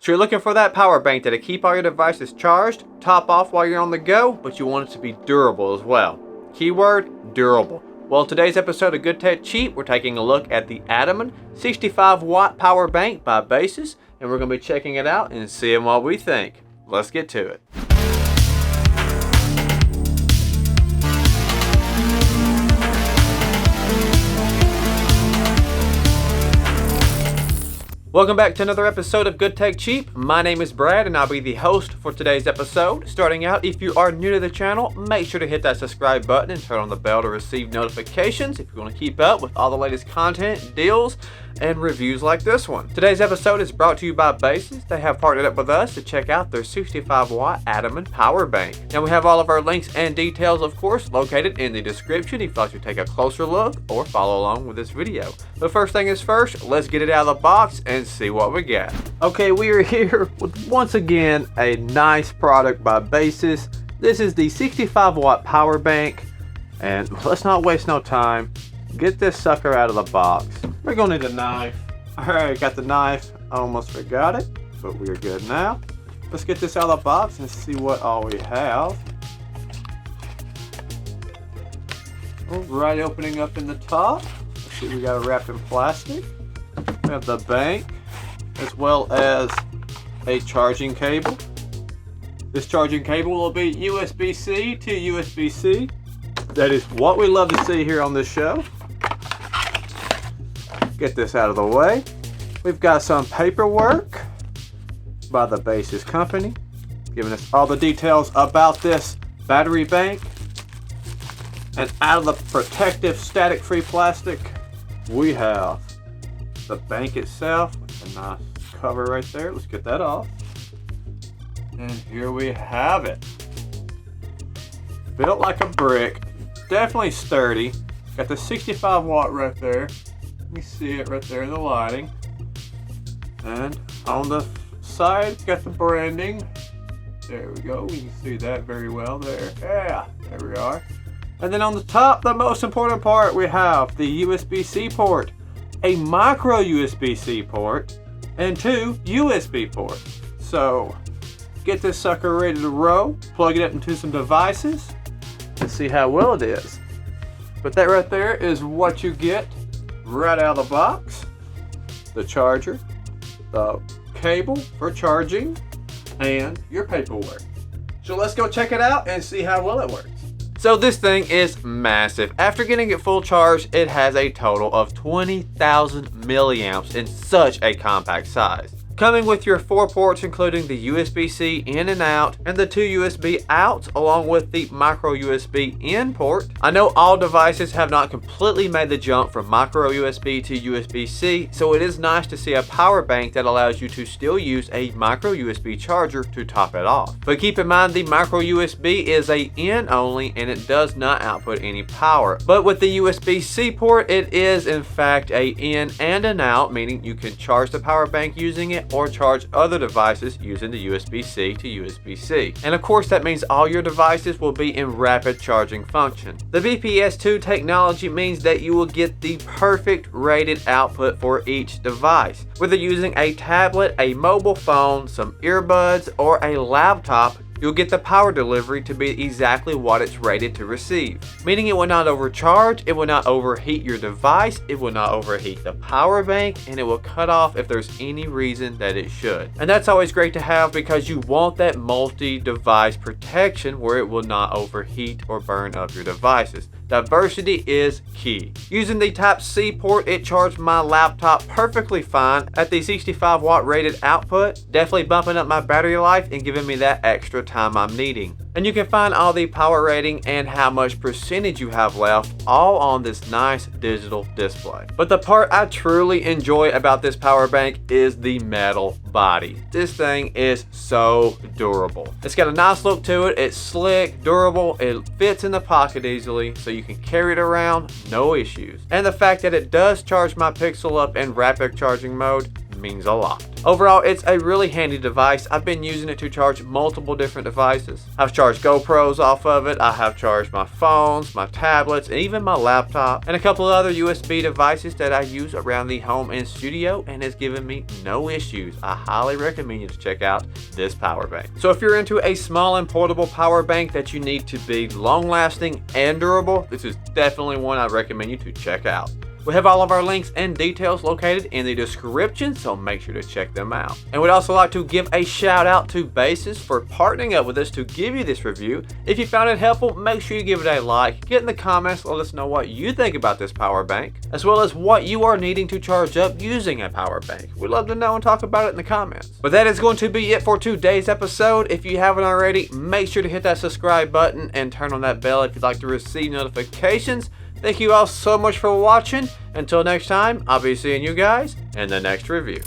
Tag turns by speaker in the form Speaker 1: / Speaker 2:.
Speaker 1: So you're looking for that power bank that'll keep all your devices charged, top off while you're on the go, but you want it to be durable as well. Keyword, durable. Well, in today's episode of Good Tech Cheap, we're taking a look at the Adaman 65-watt power bank by Baseus, and we're going to be checking it out and seeing what we think. Let's get to it. Welcome back to another episode of Good Tech Cheap. My name is Brad and I'll be the host for today's episode. Starting out, if you are new to the channel, make sure to hit that subscribe button and turn on the bell to receive notifications if you want to keep up with all the latest content, deals, and reviews like this one. Today's episode is brought to you by Baseus. They have partnered up with us to check out their 65-watt Adaman power bank. Now we have all of our links and details, of course, located in the description if you'd like to take a closer look or follow along with this video. But first thing is first, let's get it out of the box and see what we got. Okay, we are here with once again a nice product by Baseus. This is the 65-watt power bank, and let's not waste no time. Get this sucker out of the box. We're gonna need a knife. Alright, got the knife. Almost forgot it, but we're good now. Let's get this out of the box and see what all we have. Alright, opening up in the top. Let's see, we got it wrapped in plastic. We have the bank, as well as a charging cable. This charging cable will be USB-C to USB-C. That is what we love to see here on this show. Get this out of the way. We've got some paperwork by the Baseus company, giving us all the details about this battery bank. And out of the protective static-free plastic, we have the bank itself with a nice cover right there. Let's get that off. And here we have it. Built like a brick, definitely sturdy. Got the 65 watt right there. You see it right there in the lighting. And on the side, got the branding. There we go. We can see that very well there. Yeah, there we are. And then on the top, the most important part, we have the USB-C port, a micro USB-C port, and 2 USB ports. So get this sucker ready to roll, plug it up into some devices, and see how well it is. But that right there is what you get right out of the box. The charger, the cable for charging, and your paperwork. So let's go check it out and see how well it works. So this thing is massive. After getting it full charged, it has a total of 20,000 milliamps in such a compact size. Coming with your 4 ports, including the USB-C in and out and the 2 USB outs, along with the micro USB in port. I know all devices have not completely made the jump from micro USB to USB-C, so it is nice to see a power bank that allows you to still use a micro USB charger to top it off. But keep in mind, the micro USB is a in only and it does not output any power. But with the USB-C port, it is in fact a in and an out, meaning you can charge the power bank using it or charge other devices using the USB-C to USB-C. And of course that means all your devices will be in rapid charging function. The BPS2 technology means that you will get the perfect rated output for each device. Whether using a tablet, a mobile phone, some earbuds, or a laptop, you'll get the power delivery to be exactly what it's rated to receive. Meaning it will not overcharge, it will not overheat your device, it will not overheat the power bank, and it will cut off if there's any reason that it should. And that's always great to have because you want that multi-device protection where it will not overheat or burn up your devices. Diversity is key. Using the Type-C port, it charged my laptop perfectly fine at the 65 watt rated output, definitely bumping up my battery life and giving me that extra time I'm needing. And you can find all the power rating and how much percentage you have left all on this nice digital display. But the part I truly enjoy about this power bank is the metal body. This thing is so durable. It's got a nice look to it. It's slick, durable, it fits in the pocket easily, so you can carry it around, no issues. And the fact that it does charge my Pixel up in rapid charging mode means a lot. Overall, it's a really handy device. I've been using it to charge multiple different devices. I've charged GoPros off of it. I have charged my phones, my tablets, and even my laptop, and a couple of other USB devices that I use around the home and studio, and has given me no issues. I highly recommend you to check out this power bank. So if you're into a small and portable power bank that you need to be long lasting and durable, this is definitely one I recommend you to check out. We have all of our links and details located in the description, so make sure to check them out. And we'd also like to give a shout out to Baseus for partnering up with us to give you this review. If you found it helpful, make sure you give it a like, get in the comments, let us know what you think about this power bank, as well as what you are needing to charge up using a power bank. We'd love to know and talk about it in the comments. But that is going to be it for today's episode. If you haven't already, make sure to hit that subscribe button and turn on that bell if you'd like to receive notifications. Thank you all so much for watching. Until next time, I'll be seeing you guys in the next review.